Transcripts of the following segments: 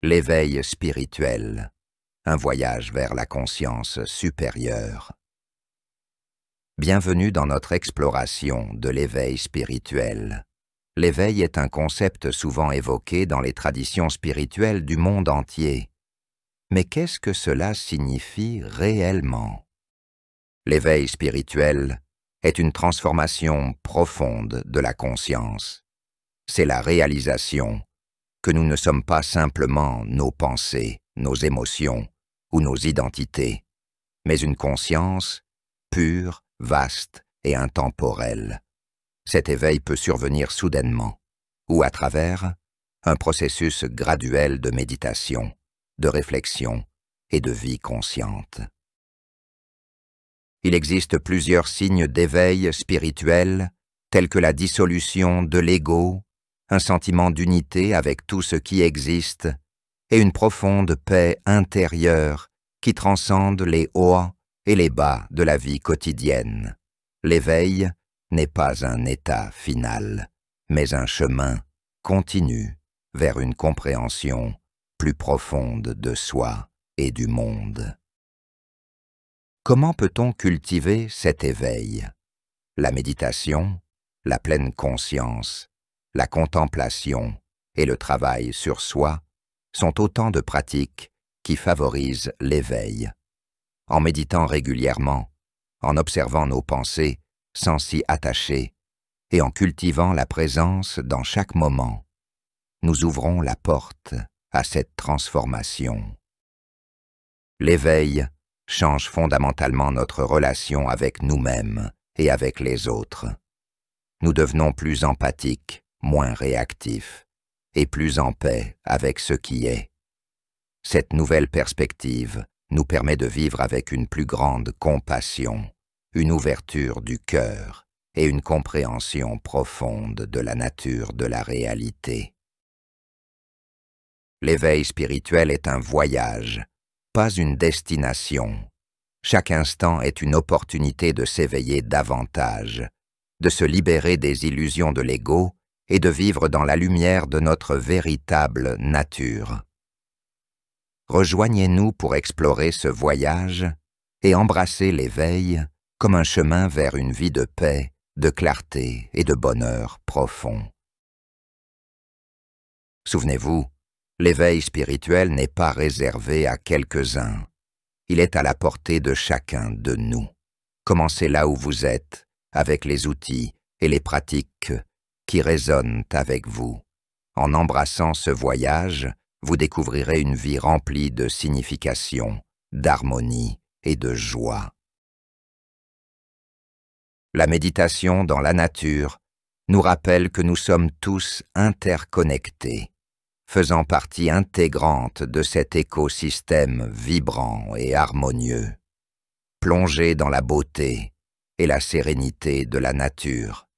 L'éveil spirituel, un voyage vers la conscience supérieure. Bienvenue dans notre exploration de l'éveil spirituel. L'éveil est un concept souvent évoqué dans les traditions spirituelles du monde entier. Mais qu'est-ce que cela signifie réellement? L'éveil spirituel est une transformation profonde de la conscience. C'est la réalisation que nous ne sommes pas simplement nos pensées, nos émotions ou nos identités, mais une conscience pure, vaste et intemporelle. Cet éveil peut survenir soudainement, ou à travers un processus graduel de méditation, de réflexion et de vie consciente. Il existe plusieurs signes d'éveil spirituel, tels que la dissolution de l'ego, un sentiment d'unité avec tout ce qui existe, et une profonde paix intérieure qui transcende les hauts et les bas de la vie quotidienne. L'éveil n'est pas un état final, mais un chemin continu vers une compréhension plus profonde de soi et du monde. Comment peut-on cultiver cet éveil? La méditation, la pleine conscience, la contemplation et le travail sur soi sont autant de pratiques qui favorisent l'éveil. En méditant régulièrement, en observant nos pensées sans s'y attacher et en cultivant la présence dans chaque moment, nous ouvrons la porte à cette transformation. L'éveil change fondamentalement notre relation avec nous-mêmes et avec les autres. Nous devenons plus empathiques, moins réactifs et plus en paix avec ce qui est. Cette nouvelle perspective nous permet de vivre avec une plus grande compassion, une ouverture du cœur et une compréhension profonde de la nature de la réalité. L'éveil spirituel est un voyage, pas une destination. Chaque instant est une opportunité de s'éveiller davantage, de se libérer des illusions de l'ego et de vivre dans la lumière de notre véritable nature. Rejoignez-nous pour explorer ce voyage et embrasser l'éveil comme un chemin vers une vie de paix, de clarté et de bonheur profond. Souvenez-vous, l'éveil spirituel n'est pas réservé à quelques-uns. Il est à la portée de chacun de nous. Commencez là où vous êtes, avec les outils et les pratiques qui résonnent avec vous. En embrassant ce voyage, vous découvrirez une vie remplie de signification, d'harmonie et de joie. La méditation dans la nature nous rappelle que nous sommes tous interconnectés, faisant partie intégrante de cet écosystème vibrant et harmonieux. Plongez dans la beauté et la sérénité de la nature,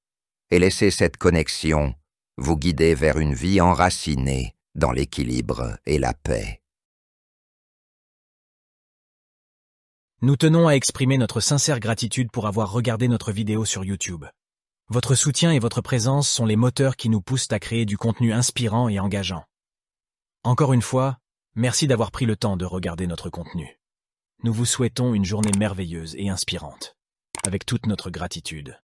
et laissez cette connexion vous guider vers une vie enracinée dans l'équilibre et la paix. Nous tenons à exprimer notre sincère gratitude pour avoir regardé notre vidéo sur YouTube. Votre soutien et votre présence sont les moteurs qui nous poussent à créer du contenu inspirant et engageant. Encore une fois, merci d'avoir pris le temps de regarder notre contenu. Nous vous souhaitons une journée merveilleuse et inspirante, avec toute notre gratitude.